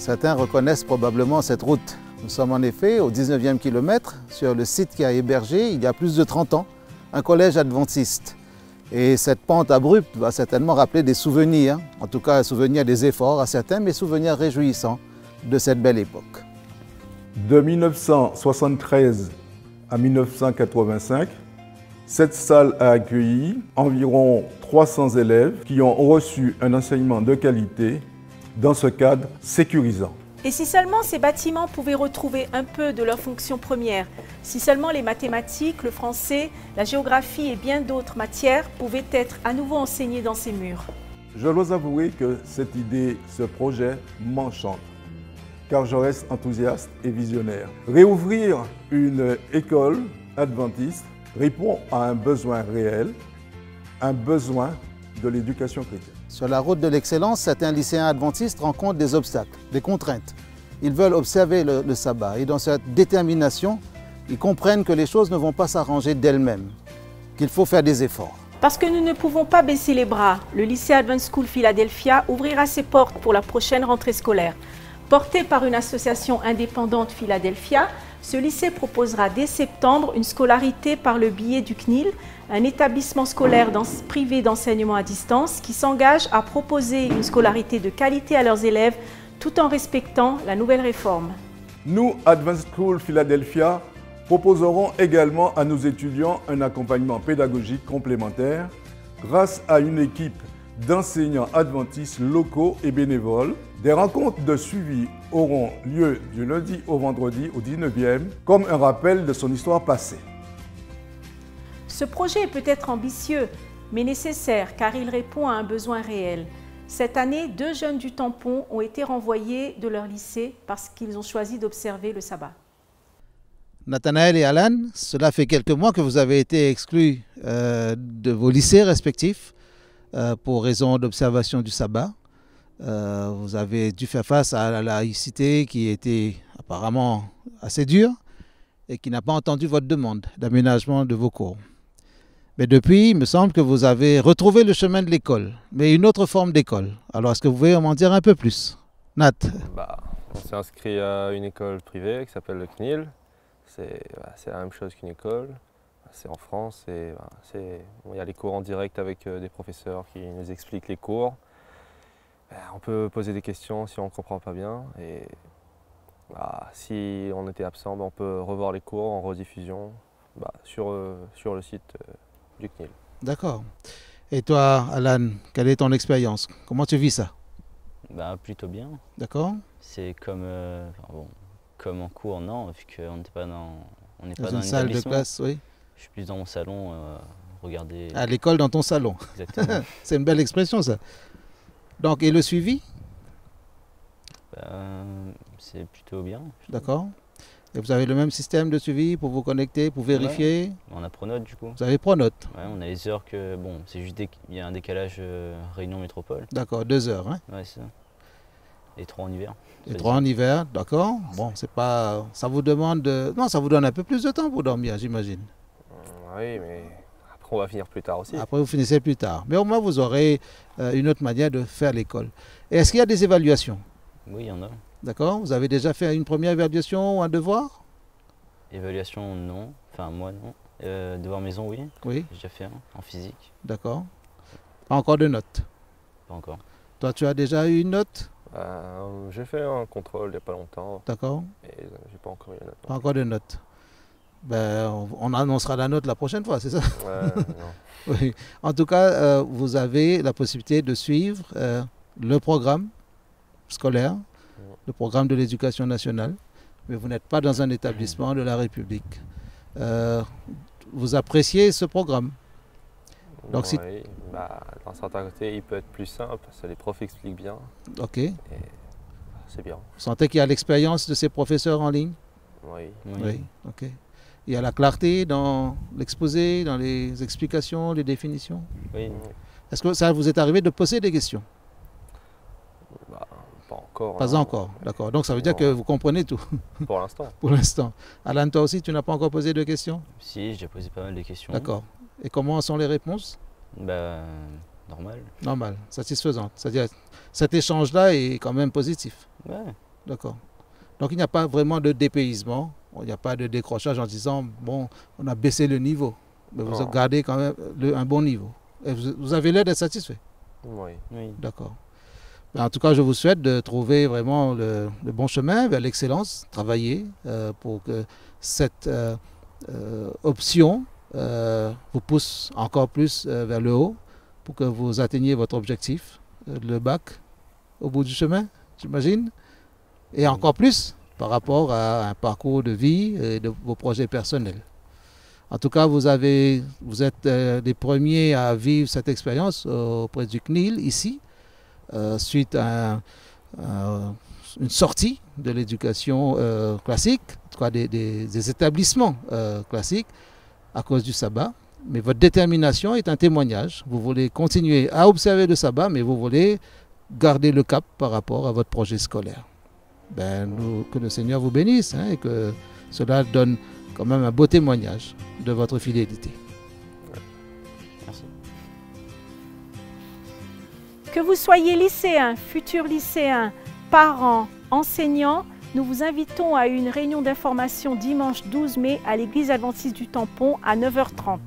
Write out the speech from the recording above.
Certains reconnaissent probablement cette route. Nous sommes en effet au 19e kilomètre, sur le site qui a hébergé, il y a plus de 30 ans, un collège adventiste. Et cette pente abrupte va certainement rappeler des souvenirs, en tout cas souvenirs des efforts à certains, mais souvenirs réjouissants de cette belle époque. De 1973 à 1985, cette salle a accueilli environ 300 élèves qui ont reçu un enseignement de qualité dans ce cadre sécurisant. Et si seulement ces bâtiments pouvaient retrouver un peu de leur fonction première, si seulement les mathématiques, le français, la géographie et bien d'autres matières pouvaient être à nouveau enseignées dans ces murs. Je dois avouer que cette idée, ce projet m'enchante, car je reste enthousiaste et visionnaire. Réouvrir une école adventiste répond à un besoin réel, un besoin de l'éducation chrétienne. Sur la route de l'excellence, certains lycéens adventistes rencontrent des obstacles, des contraintes. Ils veulent observer le sabbat et dans cette détermination, ils comprennent que les choses ne vont pas s'arranger d'elles-mêmes, qu'il faut faire des efforts. Parce que nous ne pouvons pas baisser les bras, le lycée Advent School Philadelphia ouvrira ses portes pour la prochaine rentrée scolaire. Porté par une association indépendante Philadelphia, ce lycée proposera dès septembre une scolarité par le biais du CNIL, un établissement scolaire privé d'enseignement à distance qui s'engage à proposer une scolarité de qualité à leurs élèves tout en respectant la nouvelle réforme. Nous, Advanced School Philadelphia, proposerons également à nos étudiants un accompagnement pédagogique complémentaire grâce à une équipe d'enseignants adventistes locaux et bénévoles. Des rencontres de suivi auront lieu du lundi au vendredi au 19e, comme un rappel de son histoire passée. Ce projet est peut-être ambitieux, mais nécessaire car il répond à un besoin réel. Cette année, 2 jeunes du tampon ont été renvoyés de leur lycée parce qu'ils ont choisi d'observer le sabbat. Nathanaël et Alan, cela fait quelques mois que vous avez été exclus de vos lycées respectifs pour raison d'observation du sabbat. Vous avez dû faire face à la laïcité qui était apparemment assez dure et qui n'a pas entendu votre demande d'aménagement de vos cours. Mais depuis, il me semble que vous avez retrouvé le chemin de l'école, mais une autre forme d'école. Alors, est-ce que vous pouvez m'en dire un peu plus? Nat? On s'est inscrit à une école privée qui s'appelle le CNIL. C'est la même chose qu'une école. C'est en France. Il y a les cours en direct avec des professeurs qui nous expliquent les cours. On peut poser des questions si on ne comprend pas bien. Et si on était absent, on peut revoir les cours en rediffusion sur le site du CNIL. D'accord. Et toi, Alan, quelle est ton expérience? Comment tu vis ça? Plutôt bien. D'accord. C'est comme, comme en cours, non, vu qu'on n'est pas dans une salle de classe, oui. Je suis plus dans mon salon, regarder. À l'école, dans ton salon. Exactement. C'est une belle expression, ça. Donc, et le suivi? C'est plutôt bien. D'accord. Et vous avez le même système de suivi pour vous connecter, pour vérifier? On a Pronote du coup. Vous avez Pronote? Ouais, on a les heures que, c'est juste qu'il y a un décalage Réunion Métropole. D'accord, 2 heures, hein? Ouais, c'est ça. Et 3 en hiver. Et 3 en hiver, d'accord. Bon, c'est pas... Ça vous demande... Non, ça vous donne un peu plus de temps pour dormir, j'imagine. Oui, mais après on va finir plus tard aussi. Après vous finissez plus tard. Mais au moins vous aurez une autre manière de faire l'école. Et est-ce qu'il y a des évaluations? Oui, il y en a. D'accord. Vous avez déjà fait une première évaluation ou un devoir? Évaluation, non. Enfin, moi, non. Devoir maison, oui. Oui. J'ai déjà fait un en physique. D'accord. Pas encore de notes? Pas encore. Toi, tu as déjà eu une note? J'ai fait un contrôle il n'y a pas longtemps. D'accord. Et j'ai pas encore eu la note. Pas encore de note. On annoncera la note la prochaine fois, c'est ça? Non. Oui. En tout cas, vous avez la possibilité de suivre le programme scolaire, le programme de l'éducation nationale, mais vous n'êtes pas dans un établissement de la République. Vous appréciez ce programme? Donc, oui, d'un certain côté, il peut être plus simple parce que les profs expliquent bien. Ok. C'est bien. Vous sentez qu'il y a l'expérience de ces professeurs en ligne? Oui. Oui. Ok. Il y a la clarté dans l'exposé, dans les explications, les définitions? Oui. Est-ce que ça vous est arrivé de poser des questions? Pas encore. Pas encore, d'accord. Donc ça veut dire que vous comprenez tout? Pour l'instant. Pour l'instant. Alan, toi aussi, tu n'as pas encore posé de questions? Si, j'ai posé pas mal de questions. D'accord. Et comment sont les réponses? Normal. Normal, satisfaisante. C'est-à-dire cet échange-là est quand même positif. Ouais. D'accord. Donc il n'y a pas vraiment de dépaysement, il n'y a pas de décrochage en disant, bon, on a baissé le niveau. Mais vous Non. gardez quand même un bon niveau. Et vous avez l'air d'être satisfait. Oui. Oui. D'accord. En tout cas, je vous souhaite de trouver vraiment le bon chemin vers l'excellence, travailler pour que cette option vous pousse encore plus vers le haut, pour que vous atteigniez votre objectif, le bac, au bout du chemin, j'imagine, et encore plus par rapport à un parcours de vie et de vos projets personnels. En tout cas, vous êtes les premiers à vivre cette expérience auprès du CNIL ici, suite à une sortie de l'éducation classique, en tout cas des établissements classiques, à cause du sabbat. Mais votre détermination est un témoignage. Vous voulez continuer à observer le sabbat, mais vous voulez garder le cap par rapport à votre projet scolaire. Que le Seigneur vous bénisse, hein, et que cela donne quand même un beau témoignage de votre fidélité. Merci. Que vous soyez lycéen, futur lycéen, parents, enseignants, nous vous invitons à une réunion d'information dimanche 12 mai à l'église adventiste du Tampon à 9h30.